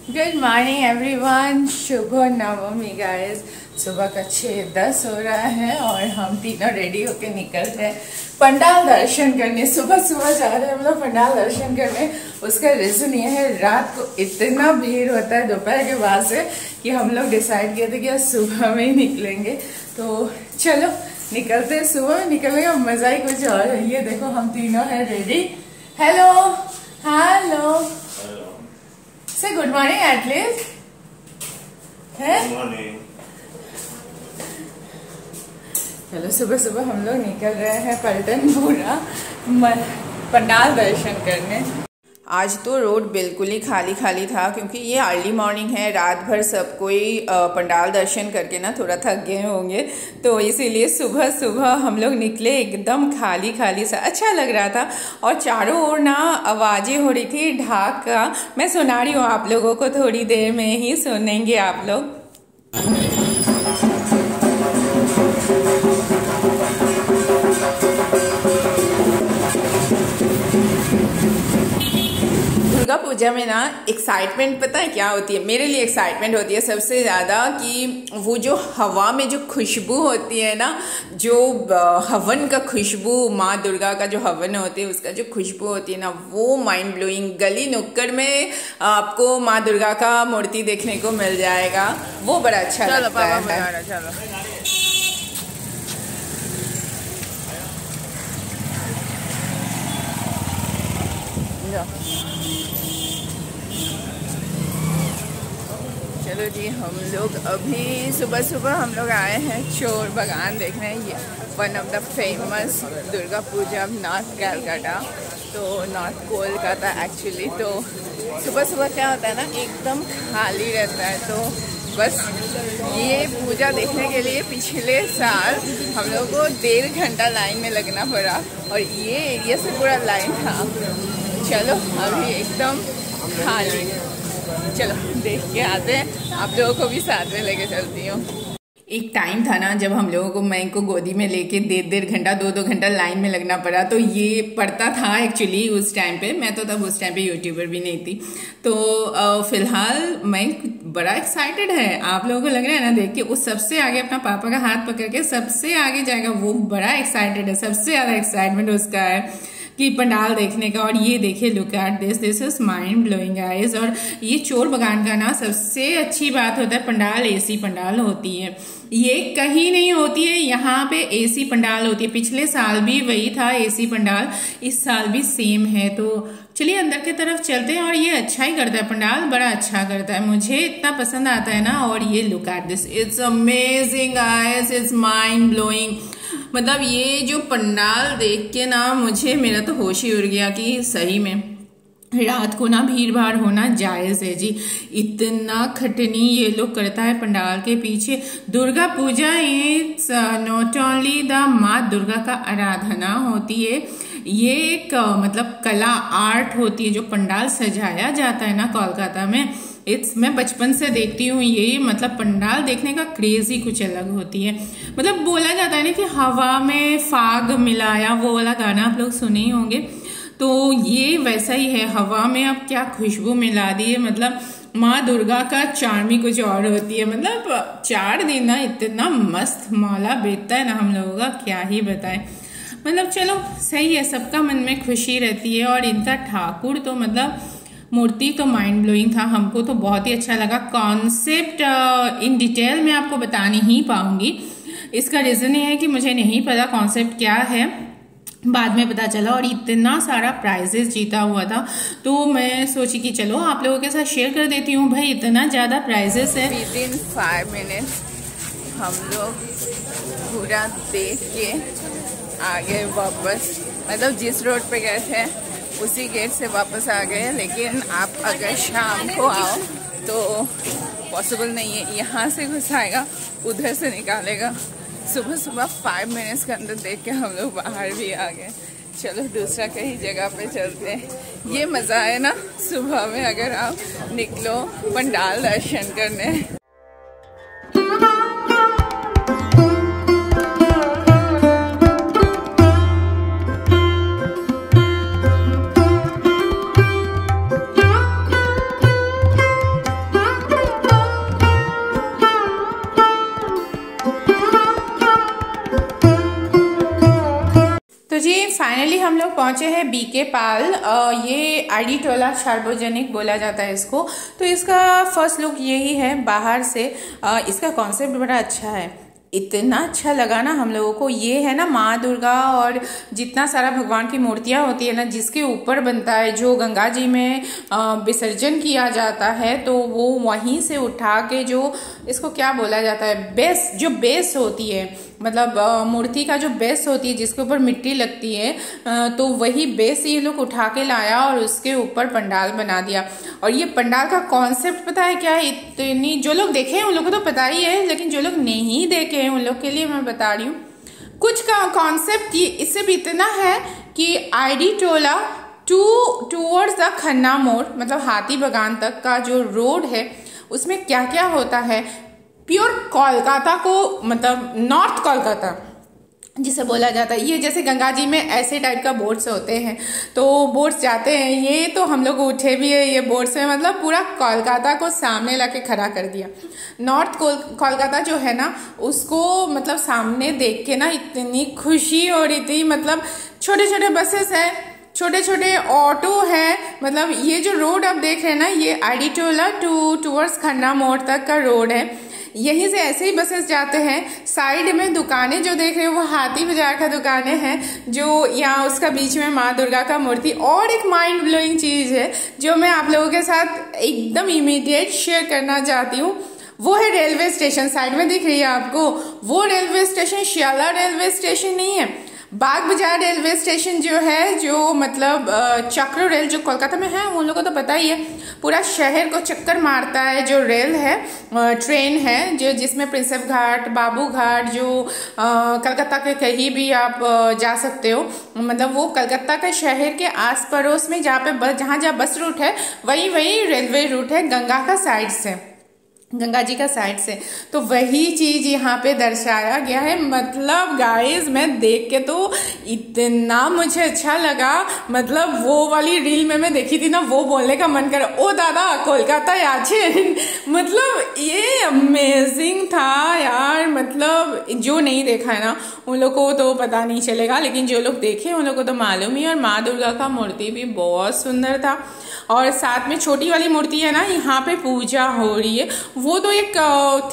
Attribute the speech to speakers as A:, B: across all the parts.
A: Good morning everyone, शुभ नवमी guys. सुबह का 6:10 हो रहा है और हम तीनों रेडी होके निकल रहे हैं पंडाल दर्शन करने। सुबह सुबह जा रहे हैं हम लोग पंडाल दर्शन करने। उसका रीज़न ये है, रात को इतना भीड़ होता है दोपहर के बाद से कि हम लोग डिसाइड किए थे कि आज सुबह में ही निकलेंगे। तो चलो निकलते हैं, सुबह में निकलने का मजा ही कुछ और है। ये देखो हम तीनों हैं रेडी। हेलो हेलो, से गुड मॉर्निंग एटलीस्ट है। चलो सुबह सुबह हम लोग निकल रहे हैं पलटनपुरा पंडाल दर्शन करने। आज तो रोड बिल्कुल ही खाली खाली था क्योंकि ये अर्ली मॉर्निंग है। रात भर सब कोई पंडाल दर्शन करके ना थोड़ा थक गए होंगे, तो इसीलिए सुबह सुबह हम लोग निकले एकदम खाली खाली सा। अच्छा लग रहा था और चारों ओर ना आवाज़ें हो रही थी ढाक का। मैं सुना रही हूँ आप लोगों को, थोड़ी देर में ही सुनेंगे आप लोग। दुर्गा पूजा में ना एक्साइटमेंट पता है क्या होती है? मेरे लिए एक्साइटमेंट होती है सबसे ज़्यादा कि वो जो हवा में जो खुशबू होती है ना, जो हवन का खुशबू, माँ दुर्गा का जो हवन होती है उसका जो खुशबू होती है ना, वो माइंड ब्लोइंग। गली नुक्कड़ में आपको माँ दुर्गा का मूर्ति देखने को मिल जाएगा, वो बड़ा अच्छा लगता है। चलो चलो जी, हम लोग अभी सुबह सुबह हम लोग आए हैं चोर बागान देखने। ये one of the famous Durga Puja north Calcutta, तो नॉर्थ कोलकाता एक्चुअली। तो सुबह सुबह क्या होता है ना, एकदम खाली रहता है। तो बस ये पूजा देखने के लिए पिछले साल हम लोग को 1.5 घंटा लाइन में लगना पड़ा और ये एरिया से पूरा लाइन था। चलो अभी एकदम खाली, चलो देख के आते हैं, आप लोगों को भी साथ में लेके चलती हूँ। एक टाइम था ना जब हम लोगों को, मैं को गोदी में लेके 1.5 घंटा 2 घंटा लाइन में लगना पड़ा। तो ये पड़ता था एक्चुअली उस टाइम पे। मैं तो तब उस टाइम पे यूट्यूबर भी नहीं थी। तो फिलहाल मैं बड़ा एक्साइटेड है। आप लोगों को लग रहा है ना देख के, वो सबसे आगे अपना पापा का हाथ पकड़ के सबसे आगे जाएगा, वो बड़ा एक्साइटेड है। सबसे ज्यादा एक्साइटमेंट उसका है कि पंडाल देखने का। और ये देखिए, look at this is mind blowing guys. और ये चोर बागान का ना सबसे अच्छी बात होता है, पंडाल एसी पंडाल होती है। ये कहीं नहीं होती है, यहाँ पे एसी पंडाल होती है। पिछले साल भी वही था एसी पंडाल, इस साल भी सेम है। तो चलिए अंदर की तरफ चलते हैं। और ये अच्छा ही करता है पंडाल, बड़ा अच्छा करता है, मुझे इतना पसंद आता है ना। और ये look at this, it's amazing guys, it's mind blowing. मतलब ये जो पंडाल देख के ना मुझे, मेरा तो होश ही उड़ गया कि सही में रात को ना भीड़ भाड़ होना जायज़ है जी। इतना खटनी ये लोग करता है पंडाल के पीछे। Durga Puja it's not only the माँ दुर्गा का आराधना होती है, ये एक मतलब कला आर्ट होती है जो पंडाल सजाया जाता है ना कोलकाता में। मैं बचपन से देखती हूँ ये, मतलब पंडाल देखने का क्रेज ही कुछ अलग होती है। मतलब बोला जाता है ना कि हवा में फाग मिलाया, वो वाला गाना आप लोग सुने ही होंगे। तो ये वैसा ही है, हवा में अब क्या खुशबू मिला दी है। मतलब माँ दुर्गा का चार्मी कुछ और होती है। मतलब 4 दिन ना इतना मस्त मौला बीतता है ना हम लोगों का, क्या ही बताएं। मतलब चलो सही है, सबका मन में खुशी रहती है। और इनका ठाकुर तो मतलब मूर्ति तो माइंड ब्लोइंग था, हमको तो बहुत ही अच्छा लगा। कॉन्सेप्ट इन डिटेल में आपको बता नहीं पाऊंगी, इसका रीजन ये है कि मुझे नहीं पता कॉन्सेप्ट क्या है, बाद में पता चला। और इतना सारा प्राइजेस जीता हुआ था, तो मैं सोची कि चलो आप लोगों के साथ शेयर कर देती हूँ। भाई इतना ज़्यादा प्राइजेस है। विदिन 5 मिनट्स हम लोग पूरा देख के आगे वापस, मतलब जिस रोड पे गए थे उसी गेट से वापस आ गए। लेकिन आप अगर शाम को आओ तो पॉसिबल नहीं है, यहाँ से घुसाएगा उधर से निकालेगा। सुबह सुबह 5 मिनट्स के अंदर देख के हम लोग बाहर भी आ गए। चलो दूसरा कहीं जगह पे चलते हैं। ये मज़ा है ना सुबह में अगर आप निकलो पंडाल दर्शन करने। फाइनली हम लोग पहुंचे हैं बीके पाल। ये आईडी टोला सार्वजनिक बोला जाता है इसको। तो इसका फर्स्ट लुक यही है बाहर से। इसका कॉन्सेप्ट बड़ा अच्छा है, इतना अच्छा लगा ना हम लोगों को। ये है ना माँ दुर्गा और जितना सारा भगवान की मूर्तियाँ होती है ना जिसके ऊपर बनता है, जो गंगा जी में विसर्जन किया जाता है, तो वो वहीं से उठा के जो इसको क्या बोला जाता है, बेस, जो बेस होती है, मतलब मूर्ति का जो बेस होती है जिसके ऊपर मिट्टी लगती है, तो वही बेस ये लोग उठा के लाया और उसके ऊपर पंडाल बना दिया। और ये पंडाल का कॉन्सेप्ट पता है क्या है? इतनी, जो लोग देखे हैं उन लोगों को तो पता ही है, लेकिन जो लोग नहीं देखे हैं उन लोग के लिए मैं बता रही हूँ। कुछ का कॉन्सेप्ट इससे भी इतना है कि ID Tola towards the Khanna मोड़, मतलब हाथी बागान तक का जो रोड है उसमें क्या क्या होता है, प्योर कोलकाता को, मतलब नॉर्थ कोलकाता जिसे बोला जाता है। ये जैसे गंगा जी में ऐसे टाइप का बोट्स होते हैं, तो बोट्स जाते हैं, ये तो हम लोग उठे भी है ये बोट्स में, मतलब पूरा कोलकाता को सामने लाके खड़ा कर दिया। नॉर्थ कोलकाता जो है ना उसको मतलब सामने देख के ना इतनी खुशी और इतनी, मतलब छोटे छोटे बसेस है, छोटे छोटे ऑटो है, मतलब ये जो रोड आप देख रहे हैं ना ये आईडी टोला टूवर्ड्स खन्ना मोड़ तक का रोड है। यहीं से ऐसे ही बसेस जाते हैं। साइड में दुकानें जो देख रहे हो वो हाथी बाजार का दुकानें हैं, जो यहाँ उसका बीच में माँ दुर्गा का मूर्ति। और एक माइंड ब्लोइंग चीज है जो मैं आप लोगों के साथ एकदम इमीडिएट शेयर करना चाहती हूँ, वो है रेलवे स्टेशन। साइड में दिख रही है आपको, वो रेलवे स्टेशन शियाला रेलवे स्टेशन नहीं है, बाग बाजार रेलवे स्टेशन जो है, जो मतलब चक्र रेल जो कोलकाता में है उन लोगों को तो पता ही है, पूरा शहर को चक्कर मारता है जो रेल है, ट्रेन है, जो जिसमें प्रिंसेप घाट, बाबू घाट, जो कलकत्ता के कहीं भी आप जा सकते हो, मतलब वो कलकत्ता के शहर के आस पड़ोस में जहाँ बस रूट है वही रेलवे रूट है गंगा का साइड से, गंगा जी का साइड से। तो वही चीज यहाँ पे दर्शाया गया है। मतलब गाइस मैं देख के तो इतना मुझे अच्छा लगा, मतलब वो वाली रील में मैं देखी थी ना, वो बोलने का मन कर, ओ दादा कोलकाता याचे मतलब ये अमेजिंग था यार। मतलब जो नहीं देखा है ना उन लोग को तो पता नहीं चलेगा, लेकिन जो लोग देखे उन लोग को तो मालूम ही। और माँ दुर्गा का मूर्ति भी बहुत सुंदर था, और साथ में छोटी वाली मूर्ति है ना, यहाँ पे पूजा हो रही है। वो तो एक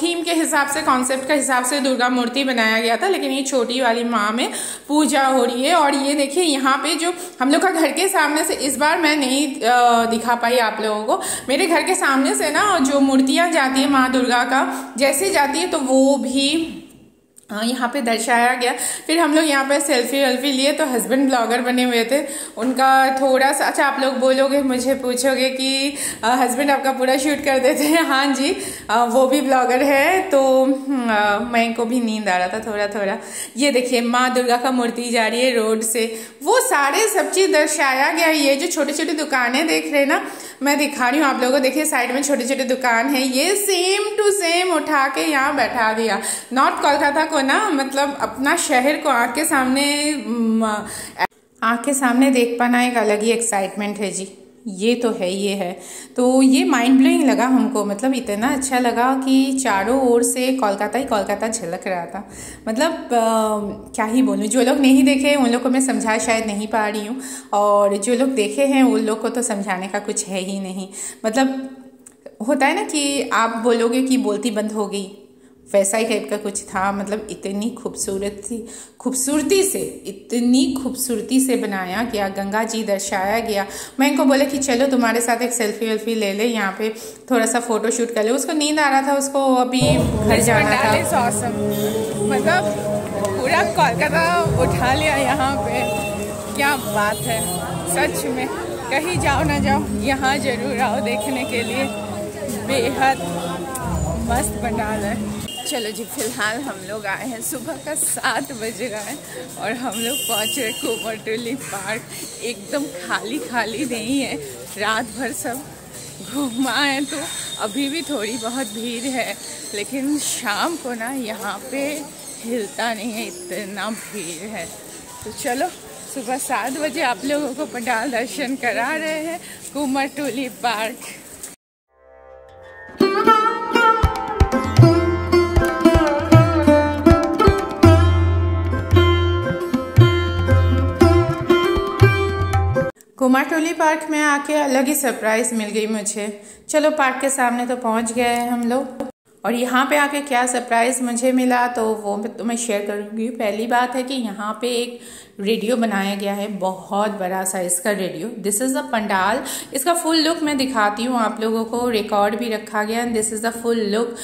A: थीम के हिसाब से, कॉन्सेप्ट के हिसाब से दुर्गा मूर्ति बनाया गया था, लेकिन ये छोटी वाली माँ में पूजा हो रही है। और ये देखिए यहाँ पे जो हम लोग का घर के सामने से, इस बार मैं नहीं दिखा पाई आप लोगों को, मेरे घर के सामने से ना जो मूर्तियाँ जाती है माँ दुर्गा का, जैसे जाती है तो वो भी यहाँ पे दर्शाया गया। फिर हम लोग यहाँ पे सेल्फी वेल्फी लिए, तो हस्बैंड ब्लॉगर बने हुए थे, उनका थोड़ा सा, अच्छा आप लोग बोलोगे, मुझे पूछोगे कि हस्बैंड आपका पूरा शूट कर देते हैं। हाँ जी, वो भी ब्लॉगर है, तो मैं को भी नींद आ रहा था थोड़ा थोड़ा। ये देखिए माँ दुर्गा का मूर्ति जा रही है रोड से, वो सारे सब चीज दर्शाया गया। ये जो छोटी छोटी दुकानें देख रहे हैं ना, मैं दिखा रही हूँ आप लोगों को, देखिए साइड में छोटे छोटे दुकान है, ये सेम टू सेम उठा के यहाँ बैठा दिया। नॉर्थ कोलकाता को ना, मतलब अपना शहर को आँख के सामने देख पाना एक अलग ही एक्साइटमेंट है जी। ये तो है, ये है। तो ये माइंड ब्लोइंग लगा हमको, मतलब इतना अच्छा लगा कि चारों ओर से कोलकाता ही कोलकाता झलक रहा था। मतलब क्या ही बोलूँ, जो लोग नहीं देखे उन लोग को मैं समझा शायद नहीं पा रही हूँ, और जो लोग देखे हैं उन लोग को तो समझाने का कुछ है ही नहीं। मतलब होता है ना कि आप बोलोगे कि बोलती बंद हो गई, वैसा ही टाइप का कुछ था। मतलब इतनी खूबसूरती से बनाया गया, गंगा जी दर्शाया गया। मैं इनको बोला कि चलो तुम्हारे साथ एक सेल्फी वेल्फी ले ले, यहाँ पे थोड़ा सा फोटो शूट कर ले। उसको नींद आ रहा था, उसको अभी घर जाना था। मतलब पूरा कोलकाता उठा लिया यहाँ पे, क्या बात है सच में। कहीं जाओ ना जाओ, यहाँ जरूर आओ देखने के लिए, बेहद मस्त पंडाल है। चलो जी, फिलहाल हम लोग आए हैं, सुबह का 7 बज रहा है और हम लोग पहुँच रहे कुमारटुली पार्क। एकदम खाली नहीं है, रात भर सब घूमा है, तो अभी भी थोड़ी बहुत भीड़ है, लेकिन शाम को ना यहाँ पे हिलता नहीं है, इतना भीड़ है। तो चलो सुबह 7 बजे आप लोगों को पंडाल दर्शन करा रहे हैं कुमारटुली पार्क।
B: कुमारटोली पार्क में आके अलग ही सरप्राइज़ मिल गई मुझे। चलो पार्क के सामने तो पहुंच गए हैं हम लोग, और यहाँ पे आके क्या सरप्राइज़ मुझे मिला तो वो मैं शेयर करूँगी। पहली बात है कि यहाँ पे एक रेडियो बनाया गया है, बहुत बड़ा साइज का radio. This is the pandal. इसका फुल लुक मैं दिखाती हूँ आप लोगों को, रिकॉर्ड भी रखा गया। And this is the full look.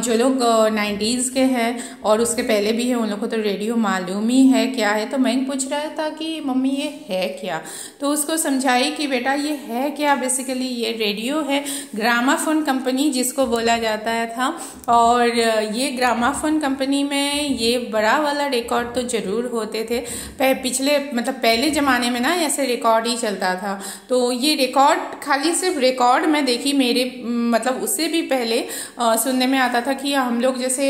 B: जो लोग 90s के हैं और उसके पहले भी हैं उन लोगों को तो रेडियो मालूम ही है क्या है। तो मैं पूछ रहा था कि मम्मी ये है क्या, तो उसको समझाई कि बेटा ये है क्या। बेसिकली ये रेडियो है, ग्रामाफोन कंपनी जिसको बोला जाता था। और ये ग्रामाफोन कंपनी में ये बड़ा वाला रिकॉर्ड तो ज़रूर होते थे पिछले, मतलब पहले ज़माने में ना ऐसे रिकॉर्ड ही चलता था। तो ये रिकॉर्ड खाली सिर्फ रिकॉर्ड में देखी, मेरे मतलब उससे भी पहले सुनने में आता था कि हम लोग जैसे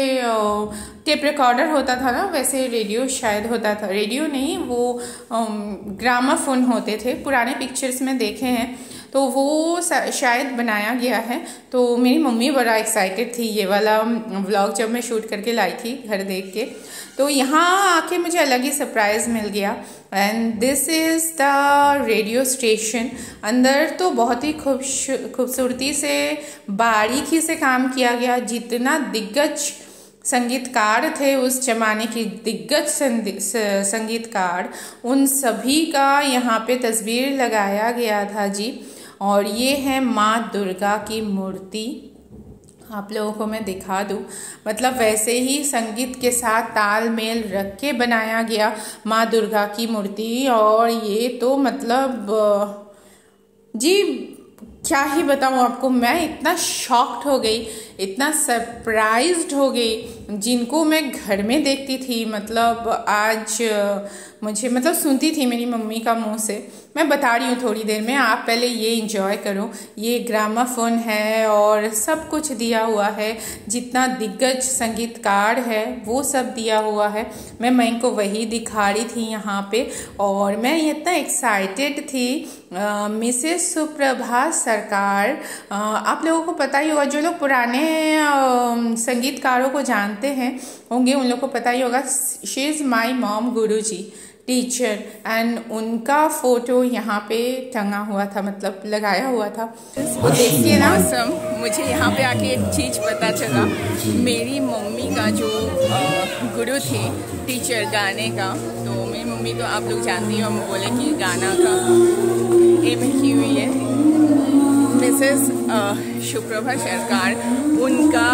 B: टेप रिकॉर्डर होता था ना, वैसे रेडियो शायद होता था। रेडियो नहीं, वो ग्रामाफोन होते थे, पुराने पिक्चर्स में देखे हैं। तो वो शायद बनाया गया है। तो मेरी मम्मी बड़ा एक्साइटेड थी ये वाला व्लॉग जब मैं शूट करके लाई थी घर देख के। तो यहाँ आके मुझे अलग ही सरप्राइज़ मिल गया। And this is the radio station. अंदर तो बहुत ही खूबसूरती से बारीकी से काम किया गया। जितना दिग्गज संगीतकार थे उस जमाने के, दिग्गज संगीतकार, उन सभी का यहाँ पे तस्वीर लगाया गया था जी। और ये है माँ दुर्गा की मूर्ति, आप लोगों को मैं दिखा दूँ। मतलब वैसे ही संगीत के साथ तालमेल रख के बनाया गया माँ दुर्गा की मूर्ति। और ये तो मतलब जी क्या ही बताऊँ आपको, मैं इतना शॉक्ड हो गई, इतना सरप्राइज्ड हो गई। जिनको मैं घर में देखती थी, मतलब आज मुझे मतलब सुनती थी मेरी मम्मी का मुंह से। मैं बता रही हूँ थोड़ी देर में, आप पहले ये एंजॉय करो। ये ग्रामाफोन है और सब कुछ दिया हुआ है, जितना दिग्गज संगीतकार है वो सब दिया हुआ है। मैं इनको वही दिखा रही थी यहाँ पे। और मैं इतना एक्साइटेड थी। मिसेस सुप्रभा सरकार, आप लोगों को पता ही होगा, जो लोग पुराने संगीतकारों को जानते हैं होंगे उन लोग को पता ही होगा। She is my mom Guruji teacher. And उनका फोटो यहाँ पे टंगा हुआ था, मतलब लगाया हुआ था। वो देखिए ना,
A: मुझे यहाँ पे आके एक चीज़ पता चला। मेरी मम्मी का जो गुरु थे टीचर गाने का, तो मेरी मम्मी तो आप लोग जानती हो, हम बोले कि गाना का एम की हुई है। मिसेस सुप्रभा सरकार, उनका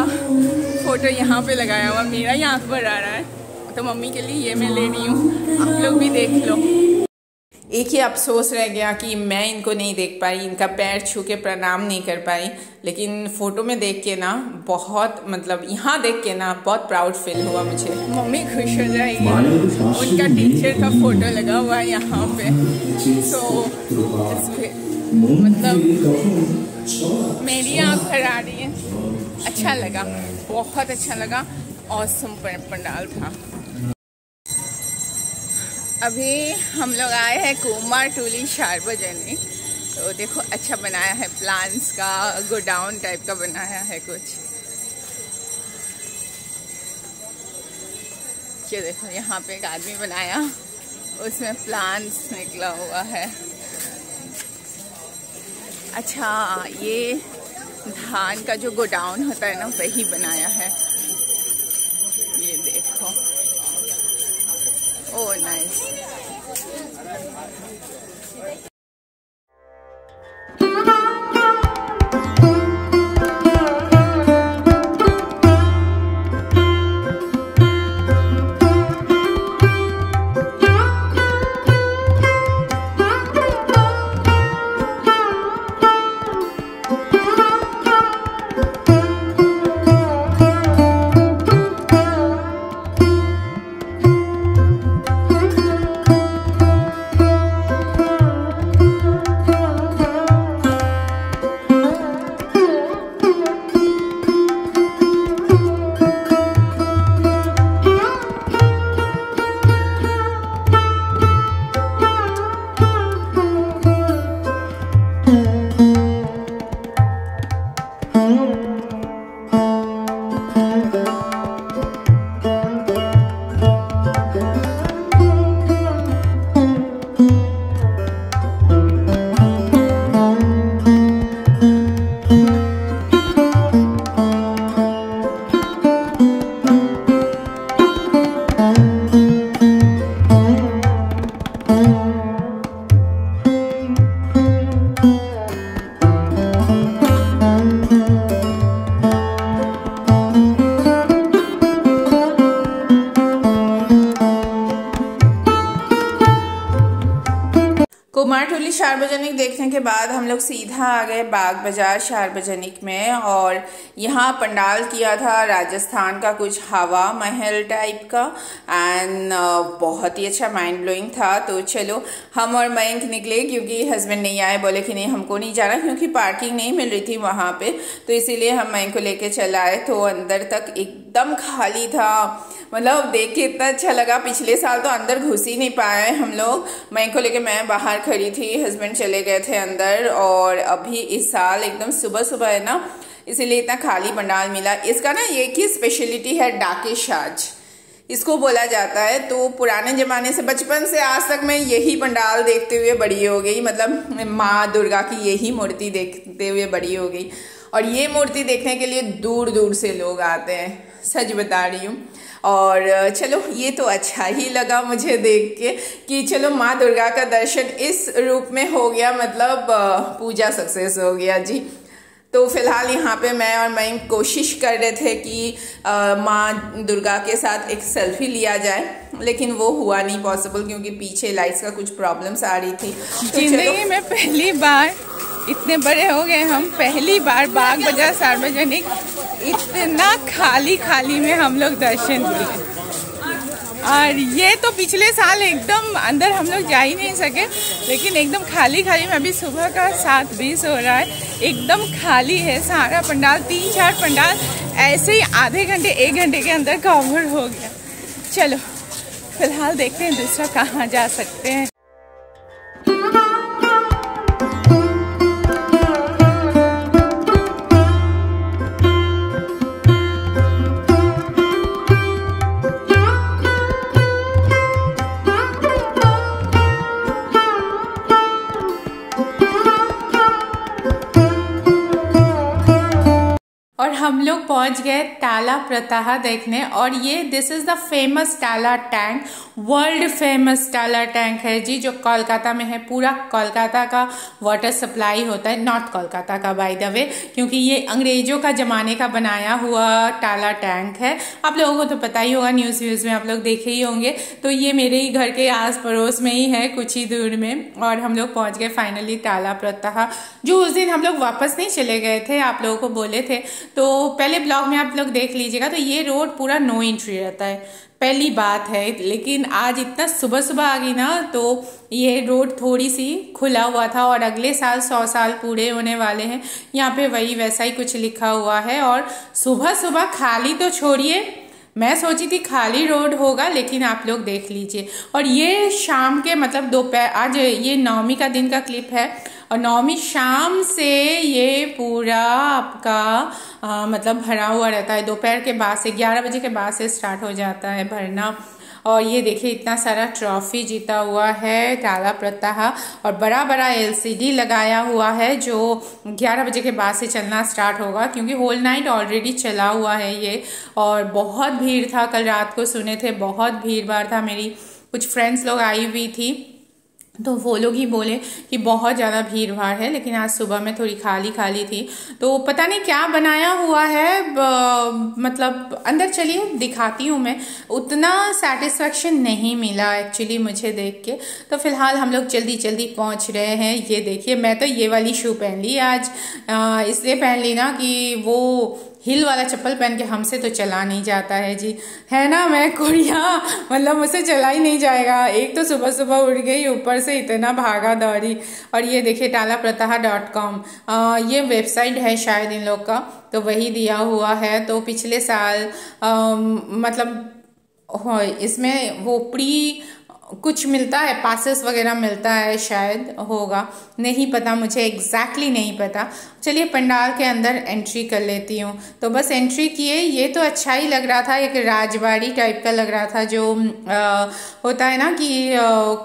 A: फोटो यहाँ पे लगाया हुआ, मेरा ही आँख भर आ रहा है। तो मम्मी के लिए ये मैं ले रही हूँ, आप लोग भी देख लो। एक ही अफसोस रह गया कि मैं इनको नहीं देख पाई, इनका पैर छू के प्रणाम नहीं कर पाई। लेकिन फ़ोटो में देख के ना बहुत, मतलब यहाँ देख के ना बहुत प्राउड फील हुआ मुझे। मम्मी खुश हो जाएगी, उनका टीचर का फोटो लगा हुआ है यहाँ पे। सो मतलब मेरी आँख भर आ रही है। अच्छा लगा, बहुत अच्छा लगा। ऑसम पंडाल था। अभी हम लोग आए हैं कुमारटोली सार्वजनिक। तो देखो अच्छा बनाया है, प्लांट्स का गोडाउन टाइप का बनाया है कुछ। ये देखो यहाँ पे एक आदमी बनाया, उसमें प्लांट्स निकला हुआ है। अच्छा, ये धान का जो गोडाउन होता है ना, वही बनाया है। ये देखो, ओह नाइस। चांदोली सार्वजनिक देखने के बाद हम लोग सीधा आ गए बाग बाजार सार्वजनिक में, और यहाँ पंडाल किया था राजस्थान का कुछ हवा महल टाइप का, एंड बहुत ही अच्छा माइंड ब्लोइंग था। तो चलो हम और मयंक निकले, क्योंकि हस्बैंड नहीं आए, बोले कि नहीं हमको नहीं जाना, क्योंकि पार्किंग नहीं मिल रही थी वहाँ पे, तो इसीलिए हम मयंक को लेके चल आए। तो अंदर तक एकदम खाली था, मतलब देख के इतना अच्छा लगा। पिछले साल तो अंदर घुस ही नहीं पाए हम लोग, मयंक को लेके मैं बाहर खड़ी थी, हस्बैंड चले गए थे अंदर, और अभी इस साल एकदम सुबह सुबह है ना, इसीलिए इतना खाली पंडाल मिला। इसका ना एक ही स्पेशलिटी है, डाके साज इसको बोला जाता है। तो पुराने जमाने से, बचपन से आज तक मैं यही पंडाल देखते हुए बड़ी हो गई, मतलब माँ दुर्गा की यही मूर्ति देखते हुए बड़ी हो गई, और ये मूर्ति देखने के लिए दूर दूर से लोग आते हैं, सच बता रही हूँ। और चलो ये तो अच्छा ही लगा मुझे देख के कि चलो माँ दुर्गा का दर्शन इस रूप में हो गया, मतलब पूजा सक्सेस हो गया जी। तो फिलहाल यहाँ पे मैं और मयंक कोशिश कर रहे थे कि माँ दुर्गा के साथ एक सेल्फी लिया जाए, लेकिन वो हुआ नहीं पॉसिबल, क्योंकि पीछे लाइट्स का कुछ प्रॉब्लम्स आ रही थी। तो
B: जिंदगी में पहली बार, इतने बड़े हो गए हम, पहली बार बाग बाजार सार्वजनिक इतना खाली खाली में हम लोग दर्शन किए। और ये तो पिछले साल एकदम अंदर हम लोग जा ही नहीं सके, लेकिन एकदम खाली खाली में। अभी सुबह का 7:20 हो रहा है, एकदम खाली है सारा पंडाल। 3-4 पंडाल ऐसे ही आधे घंटे 1 घंटे के अंदर कवर हो गया। चलो फिलहाल देखते हैं दूसरा कहाँ जा सकते हैं। और हम लोग पहुंच गए टाला प्रताहा देखने, और ये दिस इज द फेमस टाला टैंक, वर्ल्ड फेमस टाला टैंक है जी, जो कोलकाता में है। पूरा कोलकाता का वाटर सप्लाई होता है, नॉर्थ कोलकाता का बाय द वे, क्योंकि ये अंग्रेजों का जमाने का बनाया हुआ टाला टैंक है। आप लोगों को तो पता ही होगा, न्यूज़ व्यूज़ में आप लोग देखे ही होंगे। तो ये मेरे ही घर के आस पड़ोस में ही है, कुछ ही दूर में। और हम लोग पहुँच गए फाइनली टाला प्रताहा, जो उस दिन हम लोग वापस नहीं चले गए थे, आप लोगों को बोले थे, तो पहले ब्लॉग में आप लोग देख लीजिएगा। तो ये रोड पूरा नो एंट्री रहता है, पहली बात है। लेकिन आज इतना सुबह सुबह आ गई ना, तो ये रोड थोड़ी सी खुला हुआ था, और अगले साल 100 साल पूरे होने वाले हैं। यहाँ पे वही वैसा ही कुछ लिखा हुआ है। और सुबह सुबह खाली तो छोड़िए, मैं सोची थी खाली रोड होगा, लेकिन आप लोग देख लीजिए। और ये शाम के, मतलब दोपहर, आज ये नवमी का दिन का क्लिप है, और नवमी शाम से ये पूरा आपका मतलब भरा हुआ रहता है। दोपहर के बाद से 11 बजे के बाद से स्टार्ट हो जाता है भरना। और ये देखिए इतना सारा ट्रॉफी जीता हुआ है टाला प्रताहा, और बड़ा बड़ा LCD लगाया हुआ है, जो 11 बजे के बाद से चलना स्टार्ट होगा, क्योंकि होल नाइट ऑलरेडी चला हुआ है ये। और बहुत भीड़ था, कल रात को सुने थे बहुत भीड़ भाड़ था। मेरी कुछ फ्रेंड्स लोग आई हुई थी, तो वो लोग ही बोले कि बहुत ज़्यादा भीड़ भाड़ है, लेकिन आज सुबह में थोड़ी खाली खाली थी। तो पता नहीं क्या बनाया हुआ है, मतलब अंदर चलिए दिखाती हूँ मैं। उतना सेटिस्फेक्शन नहीं मिला एक्चुअली मुझे देख के। तो फिलहाल हम लोग जल्दी जल्दी पहुँच रहे हैं। ये देखिए, मैं तो ये वाली शू पहन ली आज, इसलिए पहन ली ना कि वो हिल वाला चप्पल पहन के हमसे तो चला नहीं जाता है जी, है ना। मैं कुड़िया, मतलब मुझसे चला ही नहीं जाएगा। एक तो सुबह सुबह उठ गई, ऊपर से इतना भागा दौड़ी। और ये देखिए talaprataha.com, ये वेबसाइट है शायद इन लोग का, तो वही दिया हुआ है। तो पिछले साल मतलब इसमें वो प्री कुछ मिलता है, पासेस वगैरह मिलता है शायद, होगा, नहीं पता मुझे, एग्जैक्टली नहीं पता। चलिए पंडाल के अंदर एंट्री कर लेती हूँ। तो बस एंट्री किए, ये तो अच्छा ही लग रहा था, एक राजबाड़ी टाइप का लग रहा था, जो होता है ना कि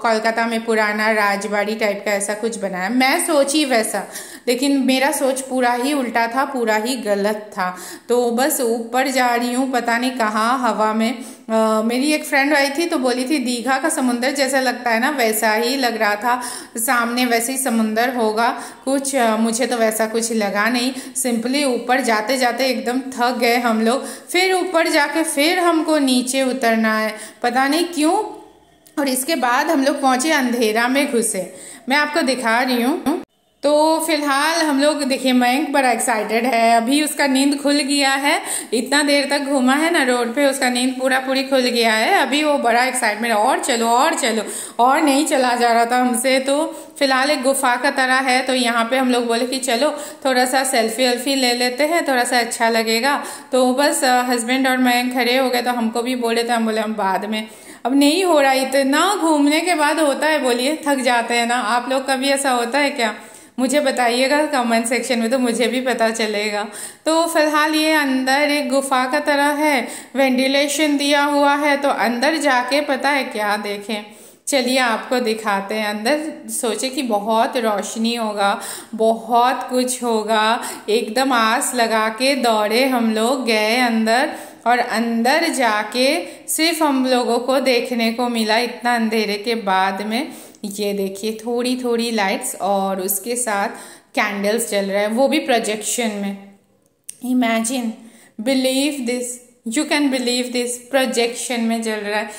B: कोलकाता में पुराना राजबाड़ी टाइप का ऐसा कुछ बनाया। मैं सोची वैसा, लेकिन मेरा सोच पूरा ही उल्टा था, पूरा ही गलत था। तो बस ऊपर जा रही हूँ, पता नहीं कहाँ हवा में। मेरी एक फ्रेंड आई थी, तो बोली थी दीघा का समुंदर जैसा लगता है ना, वैसा ही लग रहा था, सामने वैसे ही समुंदर होगा कुछ। मुझे तो वैसा कुछ लगा नहीं, सिंपली ऊपर जाते जाते एकदम थक गए हम लोग। फिर ऊपर जाके फिर हमको नीचे उतरना है, पता नहीं क्यों। और इसके बाद हम लोग पहुंचे, अंधेरा में घुसे। मैं आपको दिखा रही हूँ। तो फिलहाल हम लोग देखिए, मयंक बड़ा एक्साइटेड है, अभी उसका नींद खुल गया है। इतना देर तक घूमा है ना रोड पे, उसका नींद पूरी खुल गया है। अभी वो बड़ा एक्साइटमेंट, और चलो और चलो, और नहीं चला जा रहा था हमसे। तो फिलहाल एक गुफा का तरह है, तो यहाँ पे हम लोग बोले कि चलो थोड़ा सा सेल्फी वेल्फी ले लेते हैं, थोड़ा सा अच्छा लगेगा। तो बस हस्बैंड और मयंक खड़े हो गए, तो हमको भी बोले थे, हम बोले हम बाद में, अब नहीं हो रहा। इतना घूमने के बाद होता है, बोलिए थक जाते हैं ना। आप लोग कभी ऐसा होता है क्या? मुझे बताइएगा कमेंट सेक्शन में, तो मुझे भी पता चलेगा। तो फिलहाल ये अंदर एक गुफा का तरह है, वेंटिलेशन दिया हुआ है, तो अंदर जाके पता है क्या देखें, चलिए आपको दिखाते हैं। अंदर सोचे कि बहुत रोशनी होगा, बहुत कुछ होगा, एकदम आस लगा के दौड़े हम लोग गए अंदर। और अंदर जाके सिर्फ हम लोगों को देखने को मिला इतना अंधेरे के बाद में, ये देखिए थोड़ी थोड़ी लाइट्स और उसके साथ कैंडल्स जल रहा है, वो भी प्रोजेक्शन में। Imagine, believe this, you can believe this, projection में जल रहा है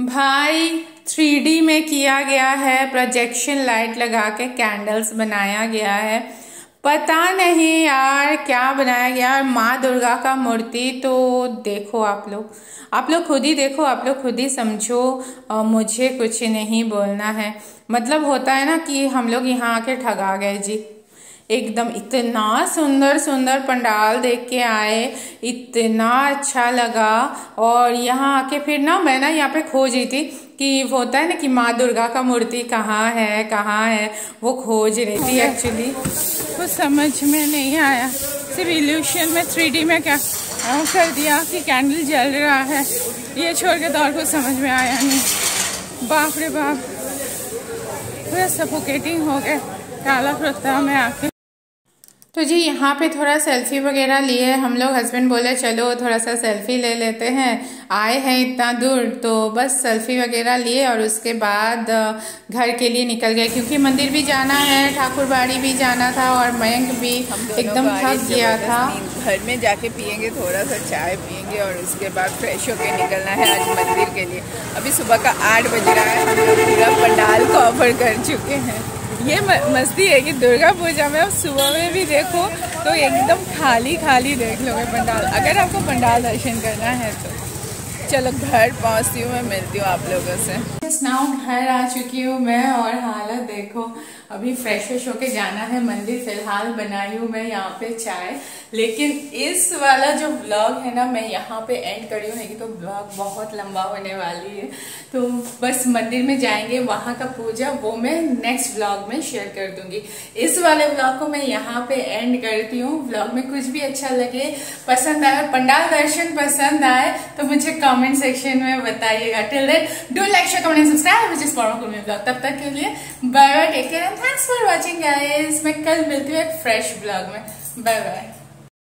B: भाई। 3D में किया गया है, प्रोजेक्शन लाइट लगा के कैंडल्स बनाया गया है। पता नहीं यार क्या बनाया गया। माँ दुर्गा का मूर्ति तो देखो आप लोग खुद ही देखो, आप लोग खुद ही समझो। मुझे कुछ नहीं बोलना है। मतलब होता है ना कि हम लोग यहाँ आके ठगा गए जी। एकदम इतना सुंदर सुंदर पंडाल देख के आए, इतना अच्छा लगा। और यहाँ आके फिर ना मैं ना यहाँ पे खोज रही थी कि वो होता है ना कि माँ दुर्गा का मूर्ति कहाँ है, वो खोज रही थी एक्चुअली। कुछ समझ में नहीं आया, सिर्फ इल्यूशन में 3D में क्या कर दिया कि कैंडल जल रहा है, ये छोड़ के तो और कुछ समझ में आया नहीं। बाप रे बाप, पूरा सफोकेटिंग हो गया काला प्रस्ताव में आके। तो जी यहाँ पे थोड़ा सेल्फी वगैरह लिए हम लोग। हस्बैंड बोले चलो थोड़ा सा सेल्फी ले लेते हैं, आए हैं इतना दूर, तो बस सेल्फी वगैरह लिए और उसके बाद घर के लिए निकल गए, क्योंकि मंदिर भी जाना है, ठाकुर बाड़ी भी जाना था और मयंक भी एकदम थक गया था।
A: घर में जाके पियेंगे, थोड़ा सा चाय पियेंगे और उसके बाद फ्रेश होके निकलना है आज मंदिर के लिए। अभी सुबह का 8 बज रहा है, हम लोग पूरा पंडाल कवर कर चुके हैं। ये मस्ती है कि दुर्गा पूजा में सुबह में भी देखो तो एकदम खाली खाली देख लोगे पंडाल। अगर आपको पंडाल दर्शन करना है तो चलो घर पहुंचती हूँ, मैं मिलती हूँ आप लोगों से।
B: स्नाउ घर आ चुकी हूँ मैं और हालत देखो, अभी फ्रेश होके जाना है मंदिर। फिलहाल बनाई हूँ मैं यहाँ पे चाय, लेकिन इस वाला जो ब्लॉग है ना मैं यहाँ पे एंड करी हूँ, नहीं तो ब्लॉग बहुत लंबा होने वाली है। तो बस मंदिर में जाएंगे, वहाँ का पूजा वो मैं नेक्स्ट ब्लॉग में शेयर कर दूंगी। इस वाले ब्लॉग को मैं यहाँ पे एंड करती हूँ। ब्लॉग में कुछ भी अच्छा लगे, पसंद आए, पंडाल दर्शन पसंद आए तो मुझे कमेंट सेक्शन में बताइएगा। Till then do like, share, comment and subscribe which is for blog. तब तक के लिए bye bye, take care and thanks for watching guys. मैं कल मिलती हूँ एक फ्रेश ब्लॉग में। Bye bye.